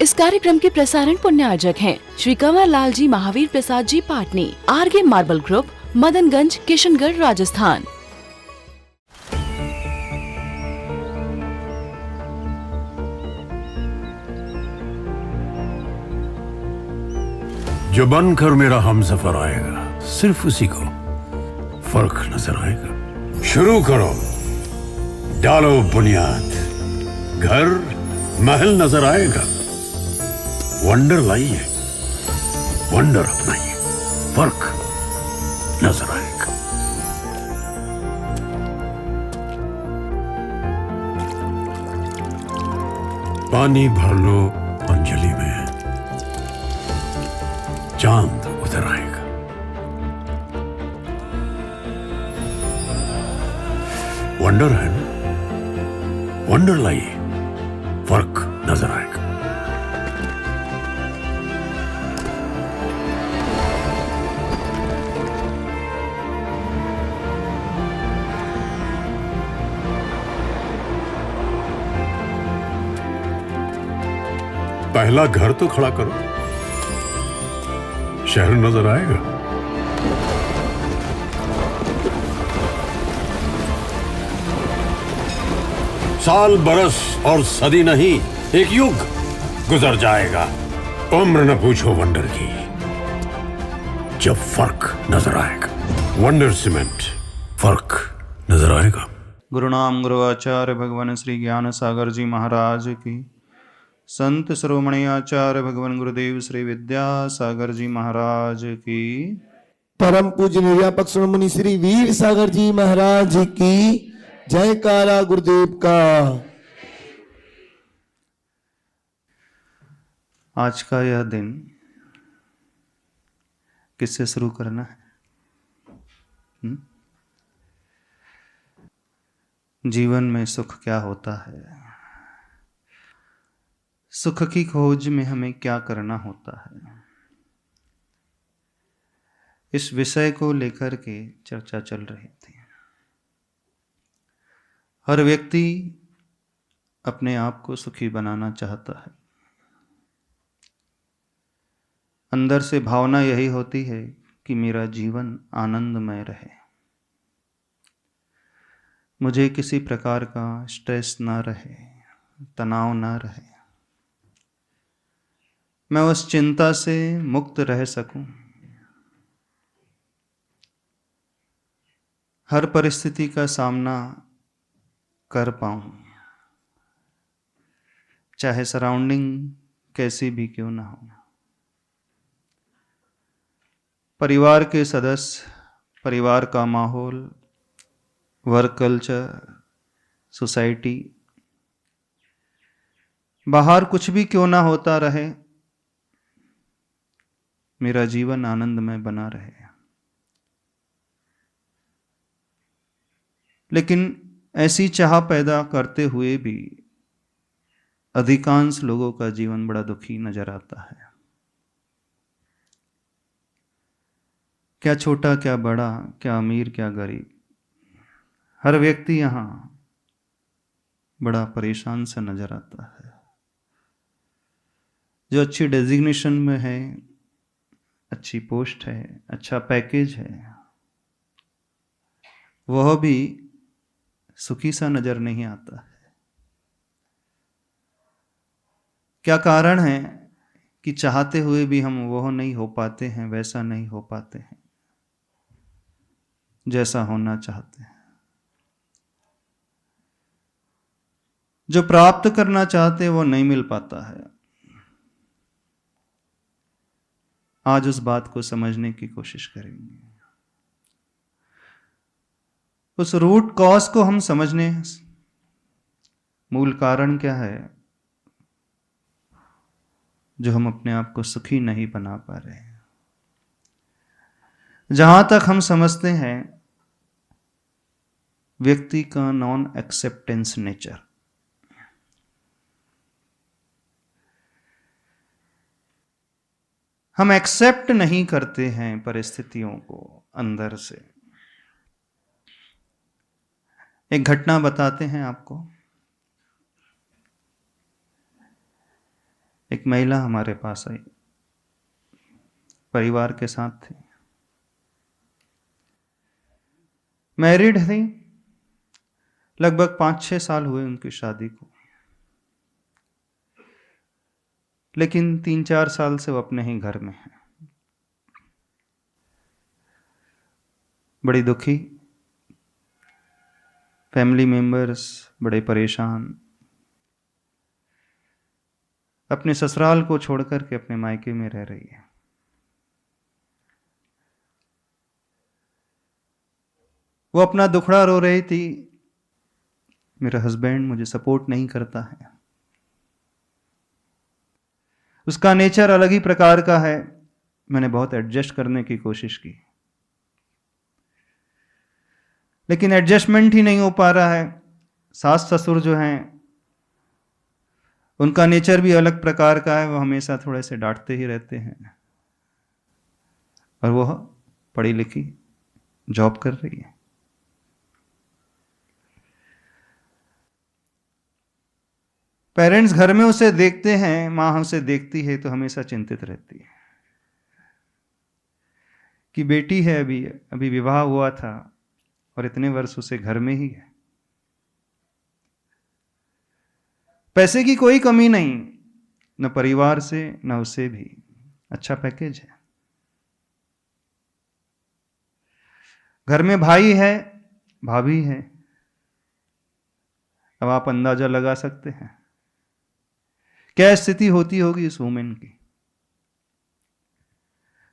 इस कार्यक्रम के प्रसारण पुण्यार्जक हैं Shri Kanwar Lal ji Mahavir Prasad ji Patni, RK marble group, Madanganj, Kishangarh, Rajasthan. जो बनकर मेरा हमसफर आएगा, सिर्फ उसी को फर्क नजर आएगा। शुरू करो, डालो बुनियाद, घर महल नजर आएगा। वंडर लाइए, वंडर अपनाइए, फर्क नजर आएगा। पानी भर लो अंजलि में, चांद उतर आएगा। वंडर है ना, वंडर लाइए, फर्क नजर आएगा। पहला घर तो खड़ा करो, शहर नजर आएगा। साल बरस और सदी नहीं, एक युग गुजर जाएगा। उम्र न पूछो वंडर की, जब फर्क नजर आएगा। वंडर सीमेंट, फर्क नजर आएगा। गुरुनाम गुरुआचार्य भगवान श्री ज्ञान सागर जी महाराज की, संत शिरोमणि आचार्य भगवान गुरुदेव श्री विद्यासागर जी महाराज की, परम पूज्य निर्व्यापक शिरोमणि श्री वीर सागर जी महाराज की जयकारा गुरुदेव का। आज का यह दिन किससे शुरू करना है? जीवन में सुख क्या होता है, सुख की खोज में हमें क्या करना होता है, इस विषय को लेकर के चर्चा चल रही थी। हर व्यक्ति अपने आप को सुखी बनाना चाहता है। अंदर से भावना यही होती है कि मेरा जीवन आनंदमय रहे, मुझे किसी प्रकार का स्ट्रेस ना रहे, तनाव ना रहे, मैं उस चिंता से मुक्त रह सकूं, हर परिस्थिति का सामना कर पाऊं, चाहे सराउंडिंग कैसी भी क्यों ना हो। परिवार के सदस्य, परिवार का माहौल, वर्क कल्चर, सोसाइटी, बाहर कुछ भी क्यों ना होता रहे, मेरा जीवन आनंदमय बना रहे। लेकिन ऐसी चाह पैदा करते हुए भी अधिकांश लोगों का जीवन बड़ा दुखी नजर आता है। क्या छोटा क्या बड़ा, क्या अमीर क्या गरीब, हर व्यक्ति यहां बड़ा परेशान सा नजर आता है। जो अच्छी डेजिग्नेशन में है, अच्छी पोस्ट है, अच्छा पैकेज है, वह भी सुखी सा नजर नहीं आता है। क्या कारण है कि चाहते हुए भी हम वह नहीं हो पाते हैं, वैसा नहीं हो पाते हैं जैसा होना चाहते हैं। जो प्राप्त करना चाहते हैं वो नहीं मिल पाता है। आज उस बात को समझने की कोशिश करेंगे। उस रूट कॉज को हम समझने, मूल कारण क्या है जो हम अपने आप को सुखी नहीं बना पा रहे हैं। जहां तक हम समझते हैं व्यक्ति का नॉन एक्सेप्टेंस नेचर, हम एक्सेप्ट नहीं करते हैं परिस्थितियों को अंदर से। एक घटना बताते हैं आपको। एक महिला हमारे पास आई, परिवार के साथ थी, मैरिड थी, लगभग 5-6 साल हुए उनकी शादी को, लेकिन 3-4 साल से वो अपने ही घर में है, बड़ी दुखी, फैमिली मेंबर्स बड़े परेशान, अपने ससुराल को छोड़कर के अपने मायके में रह रही है। वो अपना दुखड़ा रो रही थी, मेरा हस्बैंड मुझे सपोर्ट नहीं करता है, उसका नेचर अलग ही प्रकार का है, मैंने बहुत एडजस्ट करने की कोशिश की, लेकिन एडजस्टमेंट ही नहीं हो पा रहा है। सास ससुर जो हैं उनका नेचर भी अलग प्रकार का है, वो हमेशा थोड़े से डांटते ही रहते हैं, और वो पढ़ी लिखी जॉब कर रही है। पेरेंट्स घर में उसे देखते हैं, माँ उसे देखती है तो हमेशा चिंतित रहती है कि बेटी है, अभी विवाह हुआ था और इतने वर्ष उसे घर में ही है। पैसे की कोई कमी नहीं, न परिवार से न उसे भी, अच्छा पैकेज है, घर में भाई है, भाभी है। अब आप अंदाजा लगा सकते हैं क्या स्थिति होती होगी इस वुमेन की,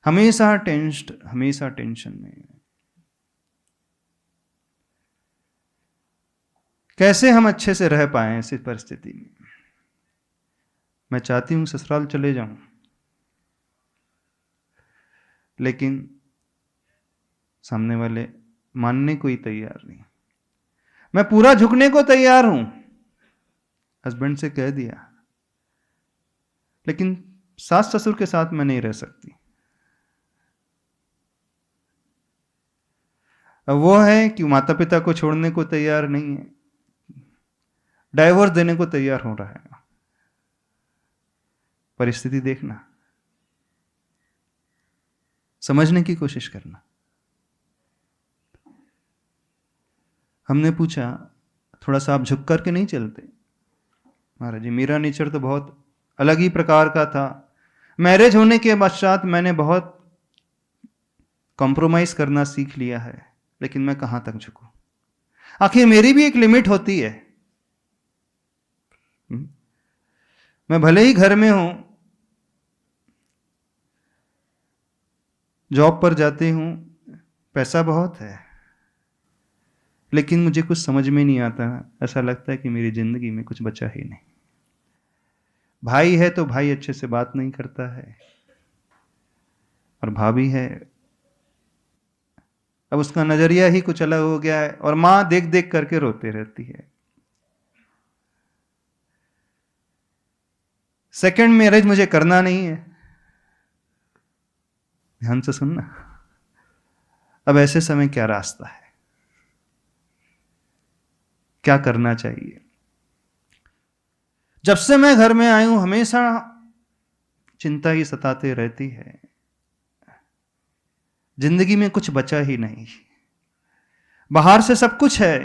हमेशा टेंस्ड, हमेशा टेंशन में। कैसे हम अच्छे से रह पाए ऐसी परिस्थिति में। मैं चाहती हूं ससुराल चले जाऊं, लेकिन सामने वाले मानने को ही तैयार नहीं। मैं पूरा झुकने को तैयार हूं, हस्बैंड से कह दिया, लेकिन सास ससुर के साथ मैं नहीं रह सकती। अब वो है कि माता पिता को छोड़ने को तैयार नहीं है, डाइवोर्स देने को तैयार हो रहा है। परिस्थिति देखना, समझने की कोशिश करना। हमने पूछा, थोड़ा सा आप झुक करके नहीं चलते? महाराज जी, मेरा नेचर तो बहुत अलग ही प्रकार का था। मैरिज होने के पश्चात मैंने बहुत कॉम्प्रोमाइज करना सीख लिया है, लेकिन मैं कहां तक झुकूं? आखिर मेरी भी एक लिमिट होती है। मैं भले ही घर में हूं, जॉब पर जाती हूं, पैसा बहुत है, लेकिन मुझे कुछ समझ में नहीं आता। ऐसा लगता है कि मेरी जिंदगी में कुछ बचा ही नहीं। भाई है तो भाई अच्छे से बात नहीं करता है, और भाभी है, अब उसका नजरिया ही कुछ अलग हो गया है, और मां देख देख करके रोते रहती है। सेकंड मैरिज मुझे करना नहीं है। ध्यान से सुनना। अब ऐसे समय क्या रास्ता है, क्या करना चाहिए? जब से मैं घर में आई हूं, हमेशा चिंता ही सताते रहती है। जिंदगी में कुछ बचा ही नहीं। बाहर से सब कुछ है,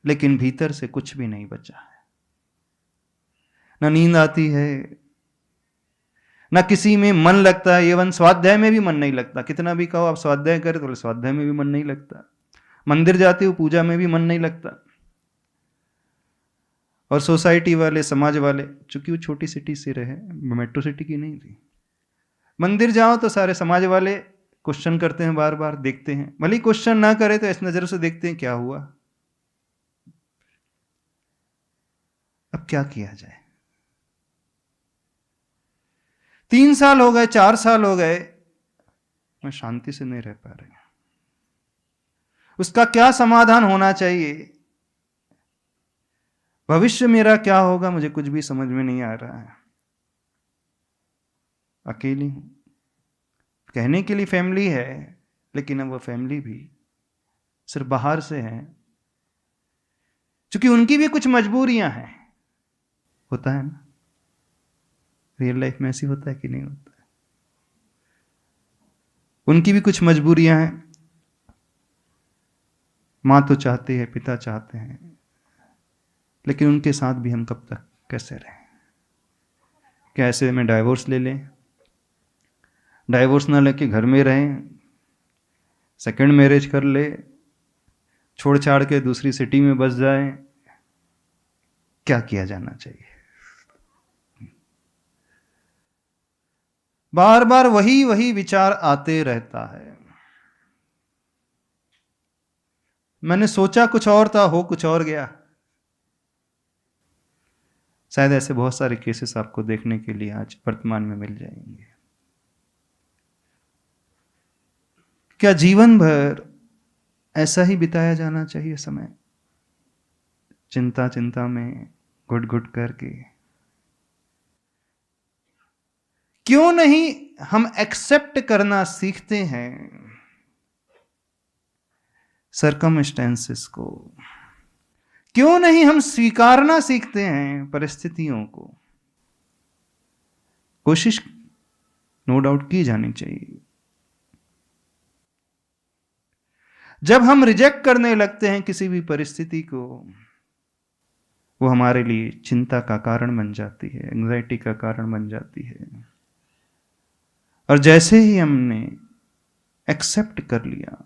लेकिन भीतर से कुछ भी नहीं बचा है। न नींद आती है, न किसी में मन लगता है। एवं स्वाध्याय में भी मन नहीं लगता। कितना भी कहो आप स्वाध्याय करें तो स्वाध्याय में भी मन नहीं लगता। मंदिर जाते हो, पूजा में भी मन नहीं लगता। और सोसाइटी वाले, समाज वाले, चूंकि वो छोटी सिटी से रहे, मेट्रो सिटी की नहीं थी, मंदिर जाओ तो सारे समाज वाले क्वेश्चन करते हैं, बार बार देखते हैं। भले क्वेश्चन ना करे तो इस नजर से देखते हैं, क्या हुआ, अब क्या किया जाए। 3 साल हो गए, 4 साल हो गए, मैं शांति से नहीं रह पा रही। उसका क्या समाधान होना चाहिए? भविष्य मेरा क्या होगा, मुझे कुछ भी समझ में नहीं आ रहा है। अकेली हूं। कहने के लिए फैमिली है, लेकिन अब वो फैमिली भी सिर्फ बाहर से है, क्योंकि उनकी भी कुछ मजबूरियां हैं। होता है ना, रियल लाइफ में ऐसी होता है कि नहीं होता है? उनकी भी कुछ मजबूरियां हैं। मां तो चाहती है, पिता चाहते हैं, लेकिन उनके साथ भी हम कब तक कैसे रहें? क्या ऐसे में डाइवोर्स ले लें? डाइवोर्स ना लेके घर में रहें, सेकंड मैरिज कर ले, छोड़ छाड़ के दूसरी सिटी में बस जाएं? क्या किया जाना चाहिए? बार बार वही वही विचार आते रहता है। मैंने सोचा कुछ और था, हो कुछ और गया। शायद ऐसे बहुत सारे केसेस आपको देखने के लिए आज वर्तमान में मिल जाएंगे। क्या जीवन भर ऐसा ही बिताया जाना चाहिए समय, चिंता चिंता में घुट घुट करके? क्यों नहीं हम एक्सेप्ट करना सीखते हैं सरकमस्टेंसेस को? क्यों नहीं हम स्वीकारना सीखते हैं परिस्थितियों को? कोशिश नो डाउट की जानी चाहिए। जब हम रिजेक्ट करने लगते हैं किसी भी परिस्थिति को, वो हमारे लिए चिंता का कारण बन जाती है, एंजाइटी का कारण बन जाती है। और जैसे ही हमने एक्सेप्ट कर लिया,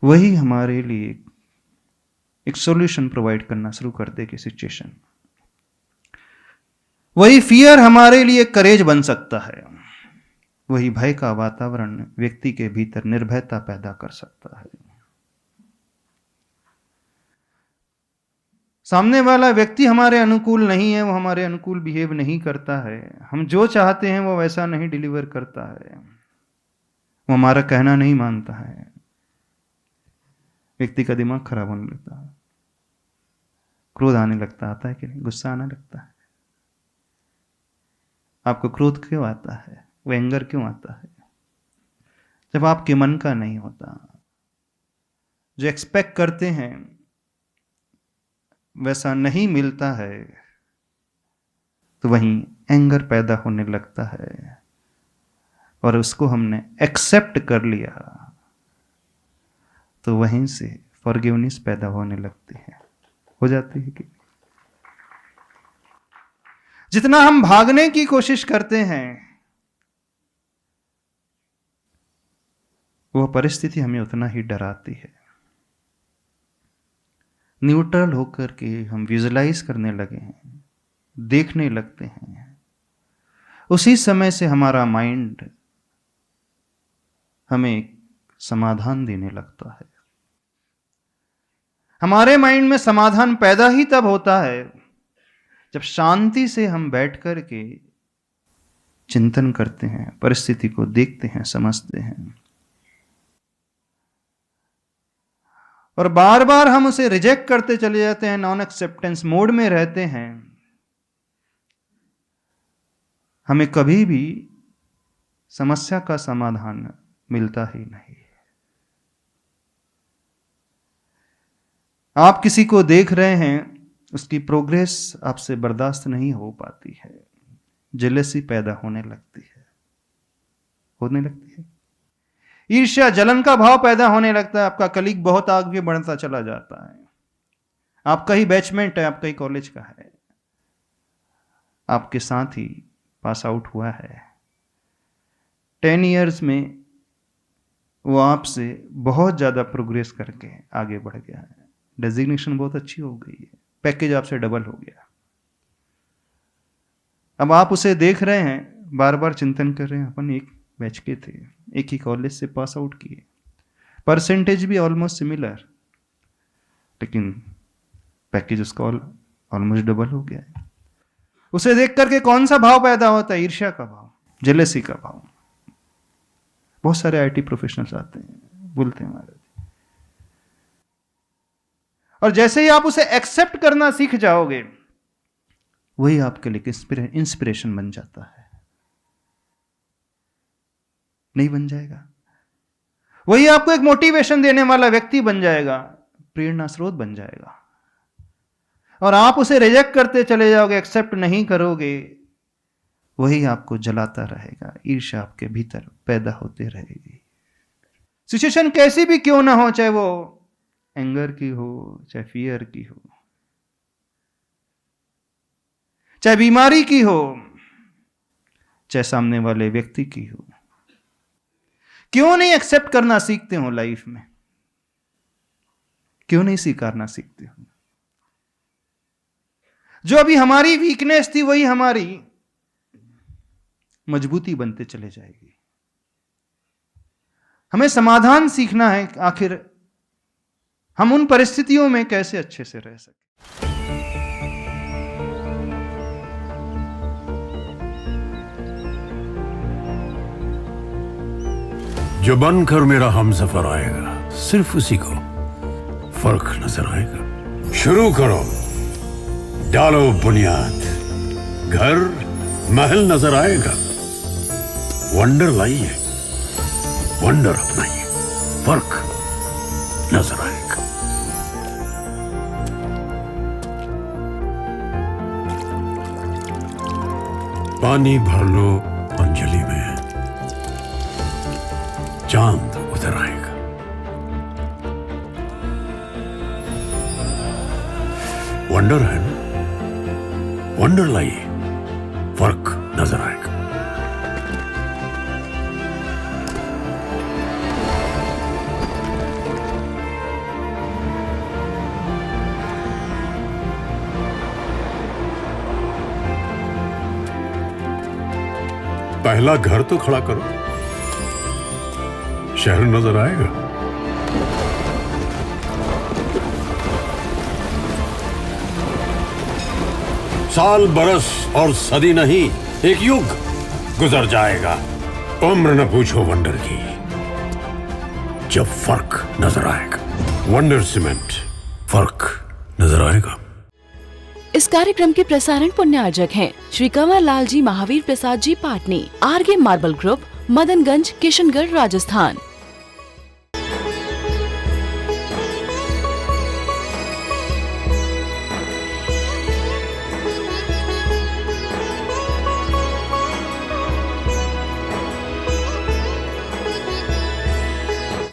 वही हमारे लिए एक सॉल्यूशन प्रोवाइड करना शुरू कर देगी सिचुएशन। वही फियर हमारे लिए करेज बन सकता है। वही भय का वातावरण व्यक्ति के भीतर निर्भयता पैदा कर सकता है। सामने वाला व्यक्ति हमारे अनुकूल नहीं है, वो हमारे अनुकूल बिहेव नहीं करता है, हम जो चाहते हैं वो वैसा नहीं डिलीवर करता है, वो हमारा कहना नहीं मानता है, व्यक्ति का दिमाग खराब होने लगता है, क्रोध आने लगता आता है कि नहीं, गुस्सा आने लगता है। आपको क्रोध क्यों आता है, वो एंगर क्यों आता है? जब आपके मन का नहीं होता, जो एक्सपेक्ट करते हैं वैसा नहीं मिलता है, तो वहीं एंगर पैदा होने लगता है। और उसको हमने एक्सेप्ट कर लिया तो वहीं से फॉरगिवनेस पैदा होने लगती है, हो जाती है कि जितना हम भागने की कोशिश करते हैं, वह परिस्थिति हमें उतना ही डराती है। न्यूट्रल होकर के हम विजुलाइज करने लगे हैं, देखने लगते हैं, उसी समय से हमारा माइंड हमें समाधान देने लगता है। हमारे माइंड में समाधान पैदा ही तब होता है जब शांति से हम बैठ कर के चिंतन करते हैं, परिस्थिति को देखते हैं, समझते हैं। और बार बार हम उसे रिजेक्ट करते चले जाते हैं, नॉन एक्सेप्टेंस मोड में रहते हैं। हमें कभी भी समस्या का समाधान मिलता ही नहीं। आप किसी को देख रहे हैं, उसकी प्रोग्रेस आपसे बर्दाश्त नहीं हो पाती है, जेलसी पैदा होने लगती है, ईर्ष्या जलन का भाव पैदा होने लगता है। आपका कलीग बहुत आगे बढ़ता चला जाता है, आपका ही बैचमेंट है, आपका ही कॉलेज का है, आपके साथ ही पास आउट हुआ है, 10 इयर्स में वो आपसे बहुत ज़्यादा प्रोग्रेस करके आगे बढ़ गया है, डेजिग्नेशन बहुत अच्छी हो गई है, पैकेज आपसे डबल हो गया। अब आप उसे देख रहे हैं, बार बार चिंतन कर रहे हैं, अपन एक बैच के थे, एक ही कॉलेज से पास आउट किए, परसेंटेज भी ऑलमोस्ट सिमिलर, लेकिन पैकेज उसका ऑलमोस्ट डबल हो गया है। उसे देख करके कौन सा भाव पैदा होता है? ईर्ष्या का भाव, जेलसी का भाव। बहुत सारे आईटी प्रोफेशनल्स आते हैं, बोलते हैं महाराज, और जैसे ही आप उसे एक्सेप्ट करना सीख जाओगे, वही आपके लिए इंस्पिरेशन बन जाता है। नहीं बन जाएगा? वही आपको एक मोटिवेशन देने वाला व्यक्ति बन जाएगा, प्रेरणा स्रोत बन जाएगा। और आप उसे रिजेक्ट करते चले जाओगे, एक्सेप्ट नहीं करोगे, वही आपको जलाता रहेगा। ईर्ष्या आपके भीतर पैदा होती रहेगी। सिचुएशन कैसी भी क्यों ना हो, चाहे वो एंगर की हो, चाहे फियर की हो, चाहे बीमारी की हो, चाहे सामने वाले व्यक्ति की हो, क्यों नहीं एक्सेप्ट करना सीखते हो लाइफ में? क्यों नहीं स्वीकारना सीखते हो? जो अभी हमारी वीकनेस थी वही हमारी मजबूती बनते चले जाएगी। हमें समाधान सीखना है, आखिर हम उन परिस्थितियों में कैसे अच्छे से रह सकें। जो बनकर मेरा हमसफर आएगा, सिर्फ उसी को फर्क नजर आएगा। शुरू करो, डालो बुनियाद, घर महल नजर आएगा। वंडर लाइए, वंडर अपनाइए, फर्क नजर आएगा। पानी भर लो अंजलि में, चांद उतर आएगा। वंडर है ना, वंडर लाइए, फर्क नजर आएगा। पहला घर तो खड़ा करो, शहर नजर आएगा। साल बरस और सदी नहीं, एक युग गुजर जाएगा। उम्र न पूछो वंडर की, जब फर्क नजर आएगा। वंडर सीमेंट, फर्क नजर आएगा। इस कार्यक्रम के प्रसारण पुण्यार्जक हैं श्री कंवर लाल जी महावीर प्रसाद जी पाटनी, आरगे मार्बल ग्रुप, मदनगंज, किशनगढ़, राजस्थान।